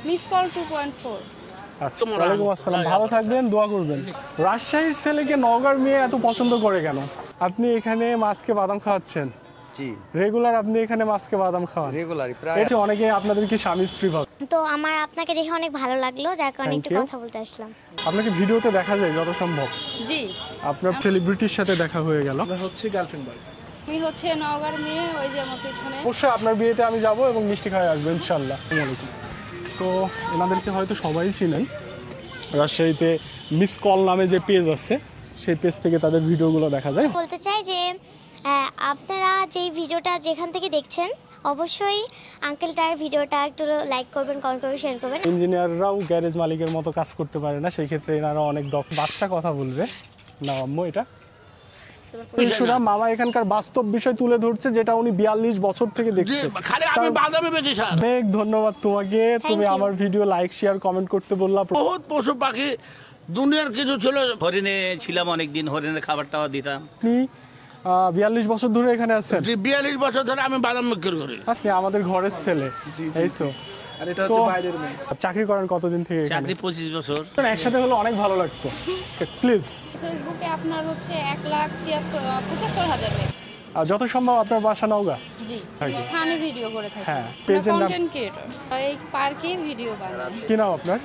Miss call 2.4। আচ্ছা, ওয়ালাইকুম আসসালাম। ভালো থাকবেন, দোয়া করবেন। রাজশাহীর ছেলেকে নওগাঁর মেয়ে এত পছন্দ করে কেন? আপনি এখানে মাছকে বাদাম খাওয়াচ্ছেন? জি রেগুলার আপনি এখানে মাছকে বাদাম খাওয়ান? রেগুলারই প্রায়। এই যে অনেকে আপনাদের কি স্বামী স্ত্রী ভাব? তো আমার আপনাকে দেখে অনেক ভালো লাগলো, যার কারণে Thank একটু you. কথা বলতে আসলাম। আপনাকে ভিডিওতে দেখা যায় যত সম্ভব। জি, আপনার সেলিব্রিটির সাথে দেখা হয়ে গেল। হচ্ছে গার্লফ্রেন্ড বয়। আমি হচ্ছে নওগাঁর মেয়ে, ওই যে আমার পিছনে। অবশ্যই আপনার বিয়েতে আমি যাব এবং মিষ্টি খাওয়াই আসবো ইনশাল্লাহ। আসসালামু আলাইকুম। তো এনাদেরকে হয়তো সবাই চিনেন। রাজশাহীতে মিস কল নামে যে পেজ আছে, সেই পেজ থেকে তাদের ভিডিওগুলো দেখা যায়। বলতে চাই যে আপনারা যেই ভিডিওটা যেখান থেকে দেখছেন, অবশ্যই আঙ্কেলটার ভিডিওটা একটু লাইক করবেন, কমেন্ট করবেন, শেয়ার করবেন। ইঞ্জিনিয়াররাও গ্যারেজ মালিকের মতো কাজ করতে পারে না, সেই ক্ষেত্রে এনারা অনেক বাচ্চা কথা বলবে না আম্মু। এটা শুধু মামা এখানকার বাস্তব বিষয় তুলে ধরছে, যেটা উনি 42 বছর থেকে দেখছে। খালি আমি বাদামে বেঁচে স্যার। অনেক ধন্যবাদ তোমাকে, তুমি you. আমার ভিডিও লাইক শেয়ার কমেন্ট করতে বললা। বহুত পশু পাখি দুনিয়ার কিছু ছিল। হরিণে ছিলাম অনেকদিন, হরিণের খাবারটাও দিতাম। আপনি 42 বছর ধরে এখানে আছেন? 42 বছর ধরে আমি বাদাম বিক্রি করি। আপনি আমাদের ঘরের ছেলে। এই তো। আর এটা হচ্ছে তো বাইরের মেয়ে। চাকরি করেন কতদিন থেকে এখানে? চাকরি 25 বছর। একসাথে হলে অনেক ভালো লাগতো। প্লিজ ফেসবুকে আপনার হচ্ছে 1,75,000 মেয়ে। যত সম্ভব আপনার বাসা নওগাঁ? জি, Thank you. ফানি ভিডিও করে থাকি। হ্যাঁ, আমরা পেজের নাম? Content creator. এই পার্কে ভিডিও বানাই। কি নাম আপনার?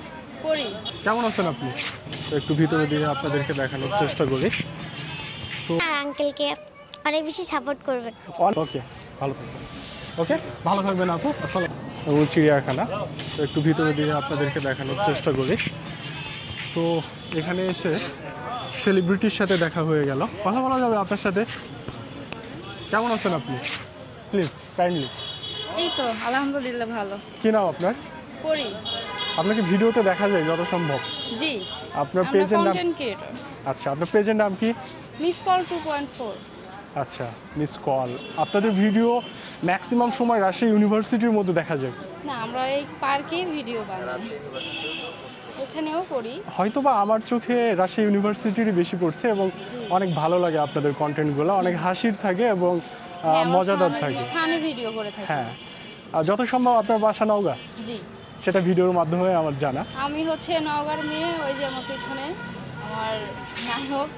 করি। কেমন আছেন আপনি? তো একটু ভিতরে দিয়ে আপনাদেরকে দেখানোর চেষ্টা করি। আঙ্কেলকে অনেক বেশি সাপোর্ট করবেন। ওকে, ভালো থাকবেন। ওকে, ভালো থাকবেন আপু। আসসালাম। এবং চিড়িয়াখানা, তো একটু ভিতরে দিয়ে আপনাদেরকে দেখানোর চেষ্টা করি। তো এখানে এসে সেলিব্রিটির সাথে দেখা হয়ে গেল। কথা বলা যাবে আপনার সাথে? কেমন আছেন আপনি? Please kindly. এই তো আলহামদুলিল্লাহ ভালো। কি নাম আপনার? করি। আপনাকে ভিডিওতে দেখা যায় যত সম্ভব। জি, আপনার আমরা পেজের নাম? Content creator. আচ্ছা, আপনার পেজের নাম কি? Miss call 2.4। আচ্ছা, মিস কল। আপনাদের ভিডিও ম্যাক্সিমাম সময় রাজশাহী ইউনিভার্সিটির মধ্যে দেখা যায়। না, আমরা এই পার্কে ভিডিও বানাই। এখানেও করি। হয়তোবা আমার চোখে রাজশাহী ইউনিভার্সিটিরই বেশি পড়ছে এবং অনেক ভালো লাগে আপনাদের কন্টেন্টগুলো, অনেক হাসির থাকে এবং মজাদার থাকে। ফানি ভিডিও করে থাকি। হ্যাঁ, আর যত সম্ভব আপনার বাসা নওগাঁ? জি, সেটা ভিডিওর মাধ্যমে আমার জানা। আমি হচ্ছে নওগাঁর মেয়ে, ওই যে আমার পিছনে আমার নায়ক,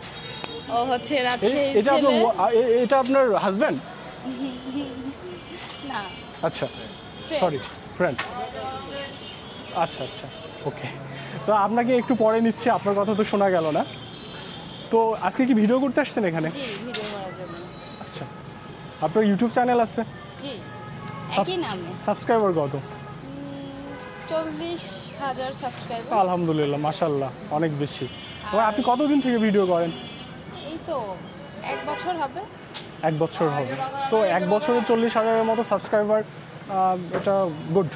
ও হচ্ছে রাজশাহীর এটা ছেলে। এটা আপনার হাজবেন্ড? না, আচ্ছা, friend। Sorry, friend. আচ্ছা আচ্ছা, ওকে। তো আপনাকে একটু পরে নিচ্ছি, আপনার কথা তো শোনা গেল না। তো আজকে কি ভিডিও করতে আসছেন এখানে? জি, ভিডিও করার জন্য। আচ্ছা, আপনার ইউটিউব চ্যানেল আছে? জি, একই নামে। সাবস্ক্রাইবার কত? 40,000 সাবস্ক্রাইবার। আলহামদুলিল্লাহ, মাশাআল্লাহ, অনেক বেশি। তো আপনি কতদিন থেকে ভিডিও করেন? এই তো 1 বছর হবে। 1 বছর হবে। তো 1 বছরে 40,000-এর মতো সাবস্ক্রাইবার, এটা গুড,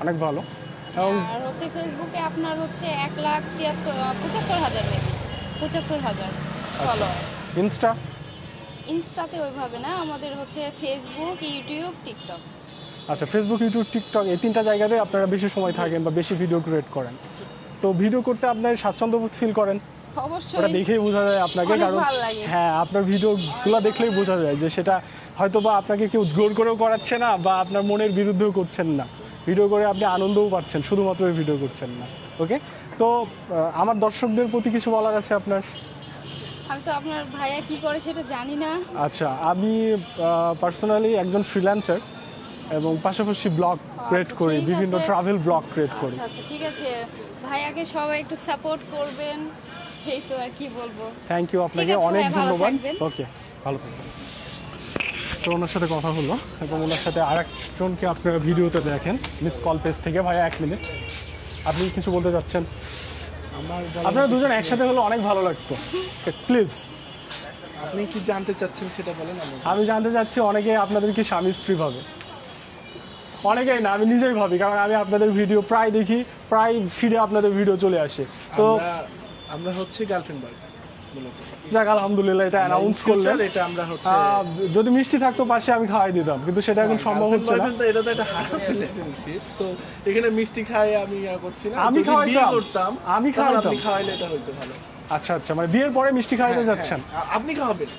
অনেক ভালো। এবং আর হচ্ছে ফেসবুকে আপনার হচ্ছে 1,75,000 মেবি 75,000 ফলোয়ার। ইনস্টা? ইনস্টাতে ওইভাবে না, আমাদের হচ্ছে ফেসবুক, ইউটিউব, টিকটক। আচ্ছা, ফেসবুক, ইউটিউব, টিকটক, এই 3টা জায়গাতে আপনারা বেশি সময় থাকেন বা বেশি ভিডিও ক্রিয়েট করেন। জি। তো ভিডিও করতে আপনার স্বাচ্ছন্দ্য ফিল করেন? ওটা অবশ্যই। দেখেই বোঝা যায় আপনাকে, অনেক কারণ ভালো লাগে। হ্যাঁ, আপনার ভিডিওগুলো দেখলেই বোঝা যায় যে সেটা হয়তো বা আপনাকে কেউ জোর করেও করাচ্ছে না বা আপনার মনের বিরুদ্ধেও করছেন না। ভিডিও করে আপনি আনন্দও পাচ্ছেন, শুধুমাত্র ভিডিও করছেন না। ওকে, তো আমার দর্শকদের প্রতি কিছু বলার আছে আপনার? আমি তো আপনার ভাইয়া কি করে সেটা জানি না। আচ্ছা, আমি পার্সোনালি একজন ফ্রিল্যান্সার এবং পাশাপাশি ব্লগ ক্রিয়েট করি, ঠিক বিভিন্ন আছে। ট্রাভেল ব্লগ ক্রিয়েট করি। আচ্ছা আচ্ছা, ঠিক আছে। ভাইয়াকে সবাই একটু সাপোর্ট করবেন, এই তো আর কি বলবো। থ্যাংক ইউ, আপনাকে ঠিক আছে অনেক ভাইয়া, ভালো ধন্যবাদ। থাকবেন। ওকে, ভালো থাকবেন। তো ওনার সাথে কথা হলো এবং ওনার সাথে আরেকজনকে আপনারা ভিডিওতে দেখেন মিস কল পেজ থেকে। ভাইয়া 1 মিনিট, আপনি কিছু বলতে চাচ্ছেন? আপনারা দুজন একসাথে হলে অনেক ভালো লাগতো। প্লিজ। আপনি কি জানতে চাচ্ছেন সেটা বলেন। আমি জানতে চাচ্ছি, অনেকে আপনাদের কি স্বামী স্ত্রী ভাবে? অনেকেই না, আমি নিজেই ভাবি, কারণ আমি আপনাদের ভিডিও প্রায় দেখি, প্রায় ফিরে আপনাদের ভিডিও চলে আসে। তো আমরা হচ্ছে গার্লফ্রেন্ড বয় মূলত। যাক, আলহামদুলিল্লাহ, এটা অ্যানাউন্স করলেন। এটা আমরা হচ্ছে যদি মিষ্টি থাকতো পাশে আমি খাওয়াই দিতাম, কিন্তু সেটা এখন সম্ভব হচ্ছে না। এটা তো একটা হারাম রিলেশনশিপ। সো এখানে মিষ্টি খাই আমি করছি না। আমি যদি খাওয়াইতাম। বিয়ে করতাম, আমি তাহলে খাওয়াইতাম। আপনি খাওয়াইলে এটা হইতো ভালো। আচ্ছা আচ্ছা, মানে বিয়ের পরে মিষ্টি খাওয়াইতে হ্যাঁ, যাচ্ছেন? আপনি খাওয়াবেন।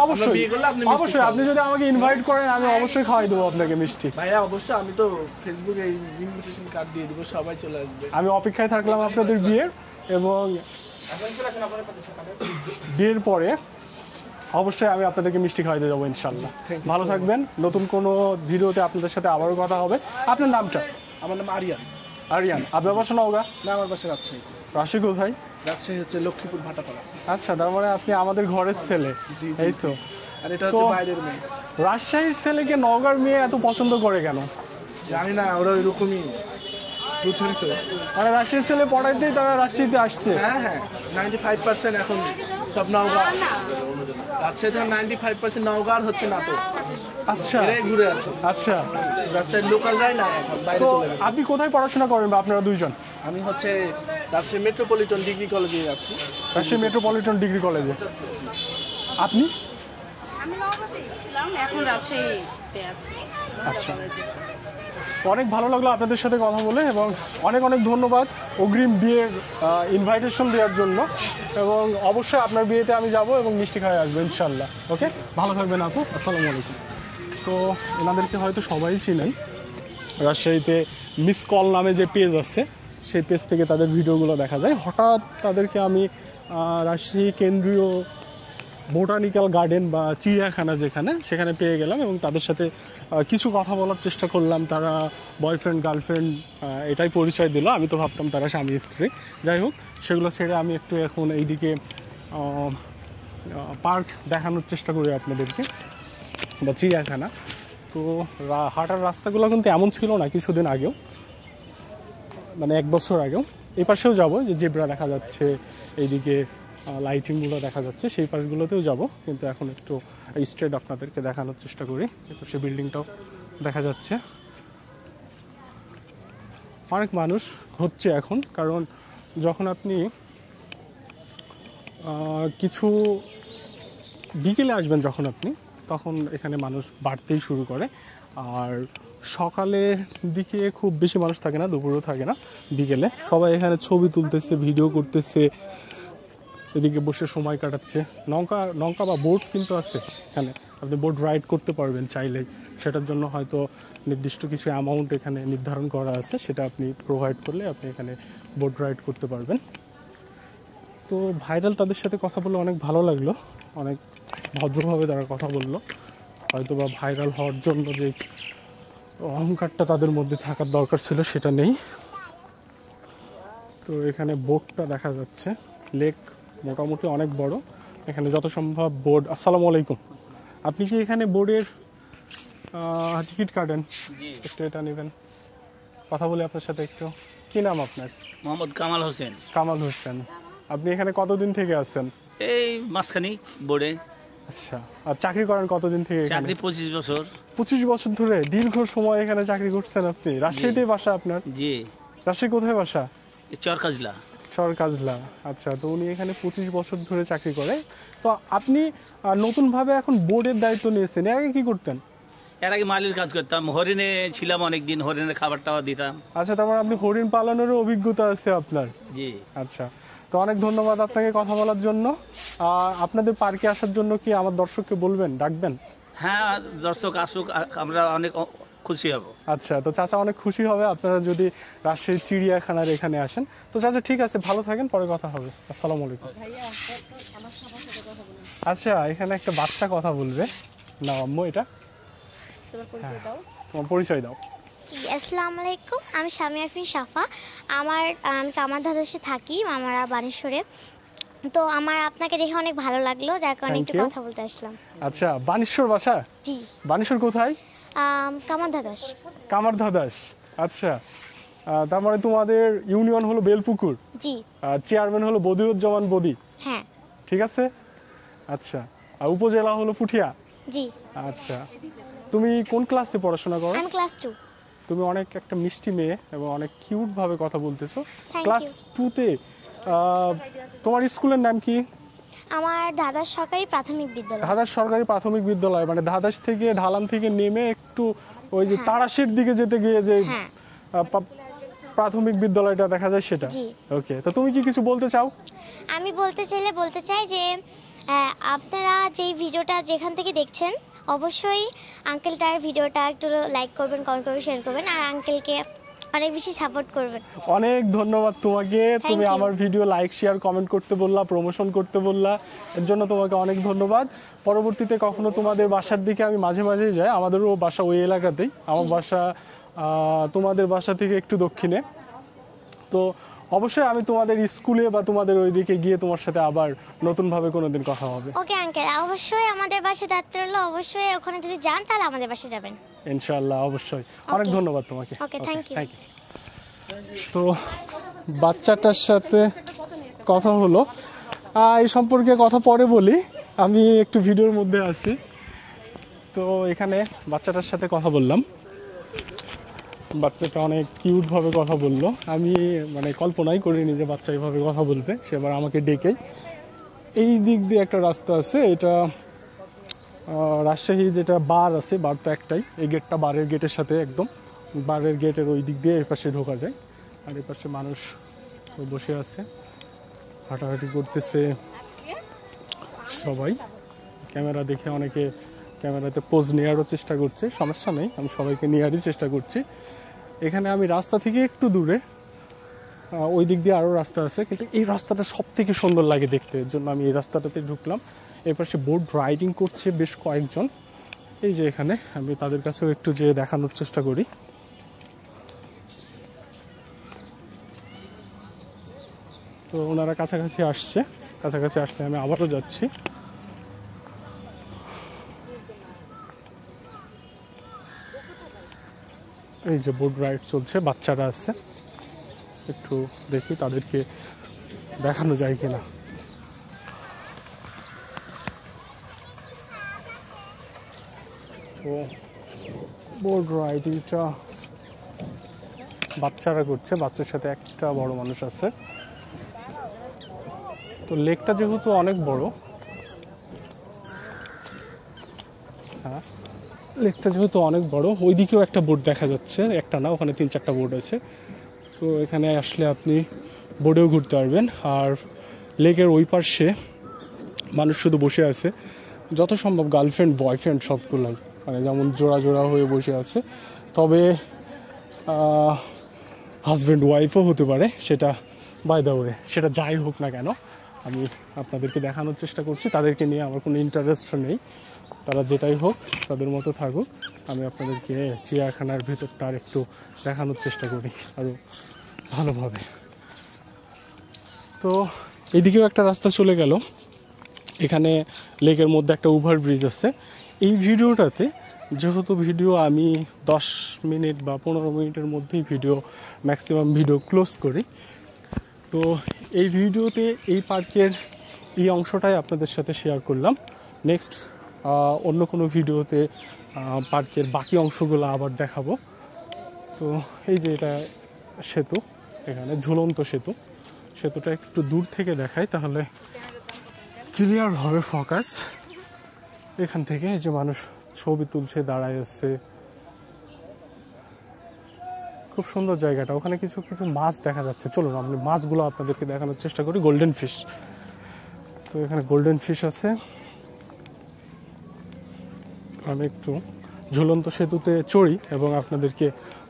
অবশ্যই বিয়ে করলে আপনি মিষ্টি অবশ্যই খাওয়াবেন। আপনি যদি আমাকে ইনভাইট করেন আমি অবশ্যই খাওয়াই দেবো আপনাকে মিষ্টি। ভাইয়া অবশ্যই আমি তো ফেসবুকে ইনভিটেশন কার্ড দিয়ে দিব, সবাই চলে আসবে। আমি অপেক্ষায় থাকলাম আপনাদের বিয়ের, এবং বিয়ের পরে অবশ্যই আমি আপনাদেরকে মিষ্টি খাওয়াইতে যাবো ইনশাল্লাহ। Thank you ভালো so থাকবেন, নতুন কোনো ভিডিওতে আপনাদের সাথে আবারও কথা হবে। আপনার নামটা? আমার নাম আরিয়ান। আরিয়ান। আপনার বাসা নওগাঁ? না, আমার বাসা রাজশাহী। রাশি কোথায়? রাজশাহী হচ্ছে লক্ষ্মীপুর ভাটাপাড়া। আচ্ছা, তার মানে আপনি আমাদের ঘরের ছেলে। জি, এই তো। আর এটা হচ্ছে তো- বাইরের মেয়ে। রাজশাহীর ছেলেকে নওগাঁর মেয়ে এত পছন্দ করে কেন? জানি না, ওরা ওইরকমই, বুঝছেন তো। মানে রাজশাহীর ছেলে পড়াইতেই তারা রাজশাহীতে আসছে। হ্যাঁ 95% এখন সব নওগাঁ। রাজশাহীতে 95% নওগাঁ আর হচ্ছে নাটক, আচ্ছা এরাই ঘুরে আছে। আচ্ছা। রাজশাহীর লোকালরাই না, এখন বাইরে তো চলে গেছে। আপনি কোথায় পড়াশোনা করেন বা আপনারা দুইজন? আমি হচ্ছে রাজশাহী মেট্রোপলিটন ডিগ্রি কলেজে আছি। রাজশাহী মেট্রোপলিটন ডিগ্রি কলেজে। আপনি? আমি নওগাঁতেই ছিলাম, এখন রাজশাহীতে আছি আচ্ছা। কলেজে। অনেক ভালো লাগলো আপনাদের সাথে কথা বলে, এবং অনেক অনেক ধন্যবাদ অগ্রিম বিয়ের ইনভাইটেশন দেওয়ার জন্য, এবং অবশ্যই আপনার বিয়েতে আমি যাব এবং মিষ্টি খাওয়াই আসবো ইনশাল্লাহ। ওকে, ভালো থাকবেন আপু। আসসালামু আলাইকুম। তো এনাদেরকে হয়তো সবাই চিনেন, রাজশাহীতে মিস কল নামে যে পেজ আছে সেই পেজ থেকে তাদের ভিডিওগুলো দেখা যায়। হঠাৎ তাদেরকে আমি রাজশাহী কেন্দ্রীয় বোটানিক্যাল গার্ডেন বা চিড়িয়াখানা যেখানে, সেখানে পেয়ে গেলাম এবং তাদের সাথে কিছু কথা বলার চেষ্টা করলাম। তারা বয়ফ্রেন্ড গার্লফ্রেন্ড এটাই পরিচয় দিল। আমি তো ভাবতাম তারা স্বামী স্ত্রী। যাই হোক, সেগুলো ছেড়ে আমি একটু এখন এইদিকে পার্ক দেখানোর চেষ্টা করি আপনাদেরকে, বা চিড়িয়াখানা। তো হাঁটার রাস্তাগুলো কিন্তু এমন ছিল না কিছুদিন আগেও, মানে 1 বছর আগেও। এই পাশেও যাবো, যে জেব্রা দেখা যাচ্ছে, এইদিকে লাইটিংগুলো দেখা যাচ্ছে, সেই পাশগুলোতেও যাব। কিন্তু এখন একটু স্ট্রেট আপনাদেরকে দেখানোর চেষ্টা করি। তো সেই বিল্ডিংটাও দেখা যাচ্ছে। অনেক মানুষ হচ্ছে এখন, কারণ যখন আপনি কিছু বিকেলে আসবেন যখন আপনি, তখন এখানে মানুষ বাড়তেই শুরু করে। আর সকালের দিকে খুব বেশি মানুষ থাকে না, দুপুরেও থাকে না, বিকেলে সবাই এখানে ছবি তুলতেছে, ভিডিও করতেছে, এদিকে বসে সময় কাটাচ্ছে। নৌকা বা বোট কিন্তু আছে এখানে, আপনি বোট রাইড করতে পারবেন চাইলেই। সেটার জন্য হয়তো নির্দিষ্ট কিছু অ্যামাউন্ট এখানে নির্ধারণ করা আছে, সেটা আপনি প্রোভাইড করলে আপনি এখানে বোট রাইড করতে পারবেন। তো ভাইরাল তাদের সাথে কথা বলে অনেক ভালো লাগলো, অনেক ভদ্রভাবে তারা কথা বললো। হয়তো বা ভাইরাল হওয়ার জন্য যে অহংকারটা তাদের মধ্যে থাকার দরকার ছিল সেটা নেই। তো এখানে বোটটা দেখা যাচ্ছে, লেক মোটামুটি অনেক বড়। এখানে যত সম্ভব বোর্ড। আসসালামু আলাইকুম। আপনি কি এখানে বোর্ডের টিকিট কাটেন? একটু এটা নেবেন, কথা বলি আপনার সাথে একটু। কি নাম আপনার? মোহাম্মদ কামাল হোসেন। কামাল হোসেন। আপনি এখানে কতদিন থেকে আছেন? এই মাঝখানি বোর্ডে আচ্ছা, আর চাকরি করেন কতদিন থেকে এখানে? চাকরি 25 বছর। 25 বছর ধরে দীর্ঘ সময় এখানে চাকরি করছেন আপনি। রাজশাহীতে বাসা আপনার? জি, রাজশাহী কোথায় বাসা? চরকাজলা। সরকাজলা। আচ্ছা, তো উনি এখানে 25 বছর ধরে চাকরি করে। তো আপনি নতুনভাবে এখন বোর্ডের দায়িত্ব নিয়েছেন, এর আগে কি করতেন? এর আগে মালির কাজ করতাম, হরিণে ছিলাম অনেকদিন, হরিণের খাবার টাবার দিতাম। আচ্ছা, তার মানে আপনি হরিণ পালনেরও অভিজ্ঞতা আছে আপনার। জি, আচ্ছা, তো অনেক ধন্যবাদ আপনাকে কথা বলার জন্য। আপনাদের পার্কে আসার জন্য কি আমার দর্শককে বলবেন, ডাকবেন? হ্যাঁ, দর্শক আসুক, আমরা অনেক খুশি হব। আচ্ছা, তো চাচা অনেক খুশি হবে আপনারা যদি রাজশাহী চিড়িয়াখানার এখানে আসেন। তো চাচা ঠিক আছে, ভালো থাকেন, পরে কথা হবে। আসসালামু আলাইকুম। আচ্ছা, এখানে একটা বাচ্চা কথা বলবে না আম্মু, এটা তোমার পরিচয় দাও। জি, আসসালামু আলাইকুম। আমি স্বামী আরফিন সাফা। আমি কামার ধাদেশে থাকি, আমরা বানেশ্বরে। তো আমার আপনাকে দেখে অনেক ভালো লাগলো, যার কারণে Thank একটু you. কথা বলতে আসলাম। আচ্ছা, বানেশ্বর বাসা? জি, বানেশ্বর কোথায়? কামার ধাদাস। কামার ধাদাস। আচ্ছা, তার মানে তোমাদের ইউনিয়ন হলো বেলপুকুর, জি, আর চেয়ারম্যান হলো বদিউজ্জামান বদি, হ্যাঁ, ঠিক আছে? আচ্ছা, আর উপজেলা হলো পুঠিয়া। জি। আচ্ছা, তুমি কোন ক্লাসে পড়াশোনা করো? আমি ক্লাস 2। তুমি অনেক একটা মিষ্টি মেয়ে এবং অনেক কিউট ভাবে কথা বলতেছো। Thank class you. 2-তে তোমার স্কুলের নাম কি? আমার দাদার সরকারি প্রাথমিক বিদ্যালয়। ধাদাস সরকারি প্রাথমিক বিদ্যালয়, মানে ধাদাস থেকে ঢালাম থেকে নেমে একটু ওই যে তারাশের দিকে যেতে গিয়ে যে হ্যাঁ, প্রাথমিক বিদ্যালয়টা দেখা যায় সেটা। জি। ওকে, তো তুমি কি কিছু বলতে চাও? আমি বলতে চাই যে আপনারা যেই ভিডিওটা যেখান থেকে দেখছেন অবশ্যই আঙ্কেলটার ভিডিওটা একটু লাইক করবেন, কমেন্ট করবেন, শেয়ার করবেন আর আঙ্কেলকে অনেক বেশি সাপোর্ট করবেন। অনেক ধন্যবাদ তোমাকে, তুমি you. আমার ভিডিও লাইক শেয়ার কমেন্ট করতে বললা, প্রমোশন করতে বললা, এর জন্য তোমাকে অনেক ধন্যবাদ। পরবর্তীতে কখনো তোমাদের বাসার দিকে আমি মাঝে মাঝেই যাই, আমাদেরও বাসা ওই এলাকাতেই, আমার বাসা তোমাদের বাসা থেকে একটু দক্ষিণে। তো অবশ্যই আমি তোমাদের স্কুলে বা তোমাদের ওইদিকে গিয়ে তোমার সাথে আবার নতুনভাবে কোনোদিন কথা হবে। ওকে আঙ্কেল, অবশ্যই আমাদের বাসায় দায়িত্ব রইলো, অবশ্যই ওখানে যদি যান তাহলে আমাদের বাসায় যাবেন ইনশাআল্লাহ, অবশ্যই। অনেক ধন্যবাদ তোমাকে। ওকে, থ্যাংক ইউ। তো বাচ্চাটার সাথে কথা হলো, এই সম্পর্কে কথা পরে বলি, আমি একটু ভিডিওর মধ্যে আছি। তো এখানে বাচ্চাটার সাথে কথা বললাম, বাচ্চাটা অনেক কিউটভাবে কথা বললো। আমি মানে কল্পনাই করিনি যে বাচ্চা এইভাবে কথা বলবে। সে এবার আমাকে ডেকে, এই দিক দিয়ে একটা রাস্তা আছে, এটা রাজশাহী যেটা বার আছে, বার তো একটাই, এই গেটটা বারের গেটের সাথে একদম, বারের গেটের ওই দিক দিয়ে এই পাশে ঢোকা যায়। আর এই পাশে মানুষ বসে আছে, হাঁটাহাঁটি করতেছে সবাই। ক্যামেরা দেখে অনেকে ক্যামেরাতে পোজ নেওয়ারও চেষ্টা করছে, সমস্যা নেই, আমি সবাইকে নেওয়ারই চেষ্টা করছি। এখানে আমি রাস্তা থেকে একটু দূরে, ওই দিক দিয়ে আরও রাস্তা আছে, কিন্তু এই রাস্তাটা সব থেকে সুন্দর লাগে দেখতে, এর জন্য আমি এই রাস্তাটাতে ঢুকলাম। এর পাশে বোট রাইডিং করছে বেশ কয়েকজন, এই যে এখানে আমি তাদের কাছেও একটু যেয়ে দেখানোর চেষ্টা করি। তো ওনারা কাছাকাছি আসছে, কাছাকাছি আসলে আমি আবারও যাচ্ছি। এই যে বোট রাইড চলছে, বাচ্চারা আছে, একটু দেখি তাদেরকে দেখানো যায় কিনা। তো বোট রাইডিংটা বাচ্চারা করছে, বাচ্চার সাথে একটা বড় মানুষ আছে। তো লেকটা যেহেতু অনেক বড়, হ্যাঁ লেকটা যেহেতু অনেক বড়, ওইদিকেও একটা বোট দেখা যাচ্ছে, একটা না, ওখানে 3-4টা বোট আছে। তো এখানে আসলে আপনি বোটেও ঘুরতে পারবেন। আর লেকের ওই পাশে মানুষ শুধু বসে আছে, যত সম্ভব গার্লফ্রেন্ড বয়ফ্রেন্ড সবগুলাই, মানে যেমন জোড়া জোড়া হয়ে বসে আছে। তবে হাজব্যান্ড ওয়াইফও হতে পারে, সেটা বাই দ্য ওয়ে, সেটা যাই হোক না কেন, আমি আপনাদেরকে দেখানোর চেষ্টা করছি। তাদেরকে নিয়ে আমার কোনো ইন্টারেস্ট নেই, তারা যেটাই হোক তাদের মতো থাকুক। আমি আপনাদেরকে চিড়িয়াখানার ভেতরটা আর একটু দেখানোর চেষ্টা করি আরও ভালোভাবে। তো এদিকেও একটা রাস্তা চলে গেল, এখানে লেকের মধ্যে একটা ওভারব্রিজ আছে। এই ভিডিওটাতে যেহেতু ভিডিও আমি 10 মিনিট বা 15 মিনিটের মধ্যেই ম্যাক্সিমাম ভিডিও ক্লোজ করি, তো এই ভিডিওতে এই পার্কের এই অংশটাই আপনাদের সাথে শেয়ার করলাম। নেক্সট অন্য কোনো ভিডিওতে পার্কের বাকি অংশগুলো আবার দেখাবো। তো এই যে এটা সেতু, এখানে ঝুলন্ত সেতু, সেতুটা একটু দূর থেকে দেখাই তাহলে ক্লিয়ার হবে ফোকাস। এখান থেকে এই যে মানুষ ছবি তুলছে, দাঁড়ায় আছে, খুব সুন্দর জায়গাটা। ওখানে কিছু কিছু মাছ দেখা যাচ্ছে, চলুন আপনি মাছগুলো আপনাদেরকে দেখানোর চেষ্টা করি। গোল্ডেন ফিশ, তো এখানে গোল্ডেন ফিশ আছে। আমি একটু ঝুলন্ত সেতুতে চড়ি এবং আপনাদেরকে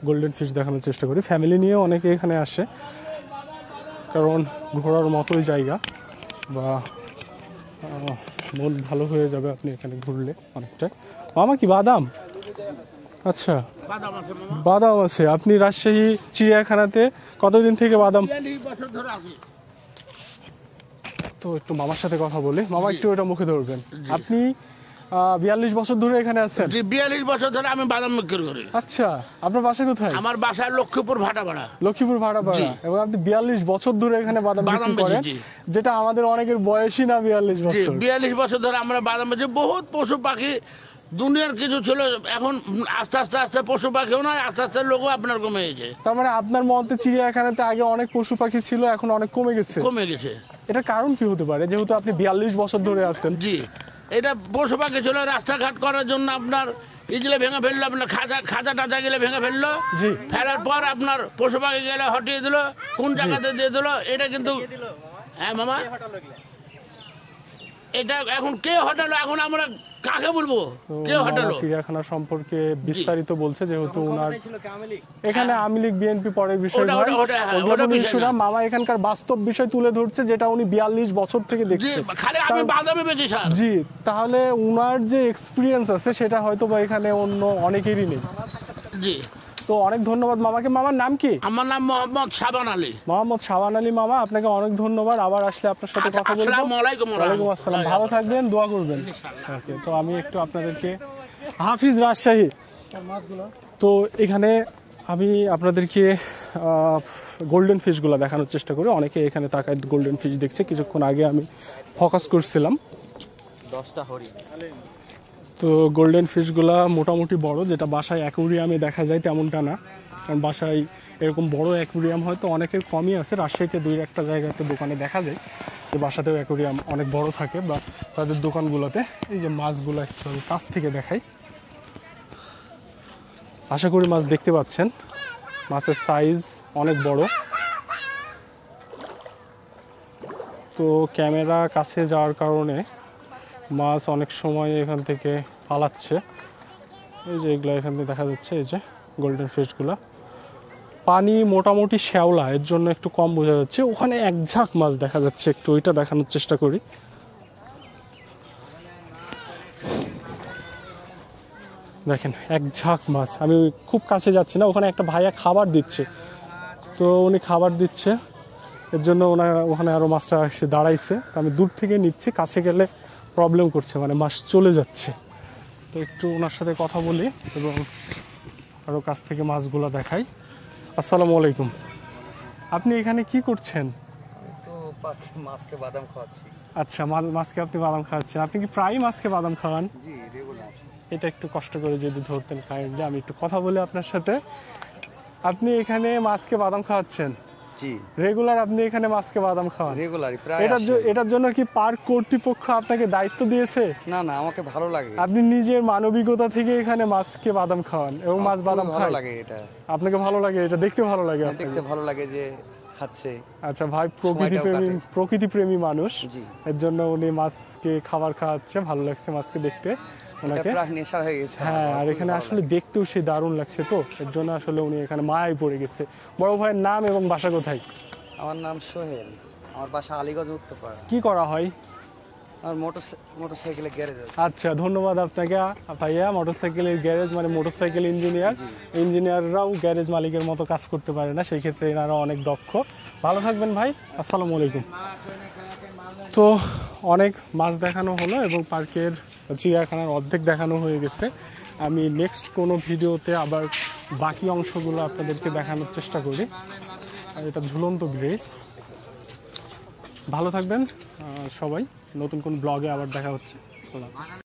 গোল্ডেন ফিশ দেখানোর চেষ্টা করি। ফ্যামিলি নিয়ে অনেকে এখানে আসে, কারণ ঘোরার মতোই জায়গা, বা মন ভালো হয়ে যাবে আপনি এখানে ঘুরলে অনেকটা। মামা কি বাদাম? আচ্ছা, বাদাম আছে। আপনি রাজশাহী চিড়িয়াখানাতে কতদিন থেকে বাদাম? 42 বছর ধরে আছি। তো একটু মামার সাথে কথা বলি। মামা একটু এটা মুখে ধরবেন। আপনি 42 বছর ধরে এখানে আছেন? জি, 42 বছর ধরে আমি বাদাম বিক্রি করি। আচ্ছা, আপনার বাসা কোথায়? আমার বাসা লক্ষ্মীপুর ভাটাপাড়া। লক্ষ্মীপুর ভাটাপাড়া। এবং আপনি 42 বছর ধরে এখানে বাদাম বিক্রি করেন, যেটা আমাদের অনেকের বয়সই না 42 বছর। 42 বছর ধরে আমরা বাদাম বেচি। বহুত পশু পাখি দুনিয়ার কিছু ছিল, এখন আস্তে আস্তে আস্তে পশু পাখিও নয়, আস্তে আস্তে লোকও আপনার কমে গেছে। তার মানে আপনার মতে চিড়িয়াখানাতে আগে অনেক পশু পাখি ছিল, এখন অনেক কমে গেছে? কমে গেছে। এটা কারণ কি হতে পারে, যেহেতু আপনি 42 বছর ধরে আছেন? জি, এটা পশু পাখি ছিল রাস্তাঘাট করার জন্য, আপনার ইগুলো ভেঙে ফেললো, আপনার খাঁচা টাচা গেলে ভেঙে ফেললো। জি। ফেলার পর আপনার পশু পাখি গেলে হটিয়ে দিল, কোন জায়গাতে দিয়ে দিল, এটা কিন্তু। হ্যাঁ মামা, এটা এখন কে হটালো, এখন আমরা কাকে বলবো তো কে হটালো? মামা চিড়িয়াখানা সম্পর্কে বিস্তারিত বলছে, যেহেতু ওনার এখানে আওয়ামী লীগ বিএনপি পরের বিষয় ওটা- নয়, ওটা- ওটা- হ্যাঁ, ওগুলো ওটা কোনো বিষয় issue না। না। মামা এখানকার বাস্তব বিষয় তুলে ধরছে, যেটা উনি 42 বছর থেকে জি, দেখছে। খালি আমি বাদামে বেঁচে স্যার। জি, তাহলে উনার যে এক্সপিরিয়েন্স আছে সেটা হয়তো বা এখানে অন্য অনেকেরই নেই। জি, তো অনেক ধন্যবাদ মামাকে। মামার নাম কি? আমার নাম মোহাম্মদ সাবান আলী। মোহাম্মদ শাবান আলী। মামা আপনাকে অনেক ধন্যবাদ, আবার আসলে আপনার সাথে আচ্ছা, কথা বলবো। আসসালামু আলাইকুম। ওয়ালাইকুম আসসালাম, ভালো থাকবেন, দোয়া করবেন। ওকে, তো আমি একটু আপনাদেরকে হাফিজ রাজশাহী, তো এখানে আমি আপনাদেরকে গোল্ডেন ফিশগুলো দেখানোর চেষ্টা করি। অনেকে এখানে তাকায় গোল্ডেন ফিশ দেখছে, কিছুক্ষণ আগে আমি ফোকাস করছিলাম। 10টা হরিণ। তো গোল্ডেন ফিশগুলা মোটামুটি বড়, যেটা বাসায় অ্যাকুরিয়ামে দেখা যায় তেমনটা না, কারণ বাসায় এরকম বড় অ্যাকুরিয়াম হয়তো অনেকের কমই আছে। রাজশাহীতে 2-1টা জায়গাতে দোকানে দেখা যায় যে বাসাতেও অ্যাকুরিয়াম অনেক বড় থাকে, বা তাদের দোকানগুলোতে। এই যে মাছগুলো একটু আমি কাছ থেকে দেখাই, আশা করি মাছ দেখতে পাচ্ছেন। মাছের সাইজ অনেক বড়। তো ক্যামেরা কাছে যাওয়ার কারণে মাছ অনেক সময় এখান থেকে পালাচ্ছে। এই যে এগুলো এখান থেকে দেখা যাচ্ছে, এই যে গোল্ডেন ফিশগুলো। পানি মোটামুটি শ্যাওলা, এর জন্য একটু কম বোঝা যাচ্ছে। ওখানে এক ঝাঁক মাছ দেখা যাচ্ছে, একটু ওইটা দেখানোর চেষ্টা করি। দেখেন এক ঝাঁক মাছ, আমি খুব কাছে যাচ্ছি না। ওখানে একটা ভাইয়া খাবার দিচ্ছে, তো উনি খাবার দিচ্ছে, এর জন্য ওখানে আরও মাছটা এসে দাঁড়াইছে। আমি দূর থেকে নিচ্ছি, কাছে গেলে প্রবলেম করছে, মানে মাছ চলে যাচ্ছে। তো একটু ওনার সাথে কথা বলি এবং আরও কাছ থেকে মাছগুলো দেখাই। আসসালামু আলাইকুম, আপনি এখানে কি করছেন? তো মাছকে বাদাম খাওয়াচ্ছি। আচ্ছা, মাছকে আপনি বাদাম খাওয়াচ্ছেন। আপনি কি প্রায়ই মাছকে বাদাম খাওয়ান? জি, রেগুলার। এটা একটু কষ্ট করে যদি ধরতেন কাইন্ডলি, আমি একটু কথা বলি আপনার সাথে। আপনি এখানে মাছকে বাদাম খাওয়াচ্ছেন জি, রেগুলার? আপনি এখানে মাছকে বাদাম খাওয়ান রেগুলারই প্রায় এটার আসি। এটার জন্য কি পার্ক কর্তৃপক্ষ আপনাকে দায়িত্ব দিয়েছে? না না, আমাকে ভালো লাগে। আপনি নিজের মানবিকতা থেকে এখানে মাছকে বাদাম খাওয়ান এবং মাছ আমার বাদাম খুবই ভালো খায়? লাগে এটা। আপনাকে ভালো লাগে? এটা দেখতে ভালো লাগে হ্যাঁ, আপনাকে? দেখতে ভালো লাগে যে খাচ্ছে। আচ্ছা ভাই, সময়টাও কাটে। প্রকৃতিপ্রেমী মানুষ, জি। এর জন্য উনি মাছকে খাবার খাওয়াচ্ছে। ভালো লাগছে মাছকে দেখতে এটা ওনাকে। প্রায় নেশা হয়ে গেছে আমার। হ্যাঁ, আর খুবই এখানে ভালো আসলে লাগে। দেখতেও সে দারুণ লাগছে, তো এর জন্য আসলে উনি এখানে মায়ায় পড়ে গেছে। বড় ভাইয়ের নাম এবং বাসা কোথায়? আমার নাম সোহেল, আমার বাসা আলীগঞ্জ উত্তরপাড়া। কি করা হয়? আমার মোটরসাইকেলের গ্যারেজ আছে। আচ্ছা, ধন্যবাদ আপনাকে ভাইয়া। মোটরসাইকেলের গ্যারেজ মানে মোটরসাইকেল ইঞ্জিনিয়ার। ইঞ্জিনিয়াররাও গ্যারেজ মালিকের মতো কাজ করতে পারে না, সেই ক্ষেত্রে এনারা অনেক দক্ষ। ভালো থাকবেন ভাই, আসসালামু আলাইকুম। তো অনেক মাছ দেখানো হলো এবং পার্কের চিড়িয়াখানার অর্ধেক দেখানো হয়ে গেছে। আমি নেক্সট কোনো ভিডিওতে আবার বাকি অংশগুলো আপনাদেরকে দেখানোর চেষ্টা করি। আর এটা ঝুলন্ত ব্রিজ। ভালো থাকবেন সবাই, নতুন কোন ব্লগে আবার দেখা হচ্ছে।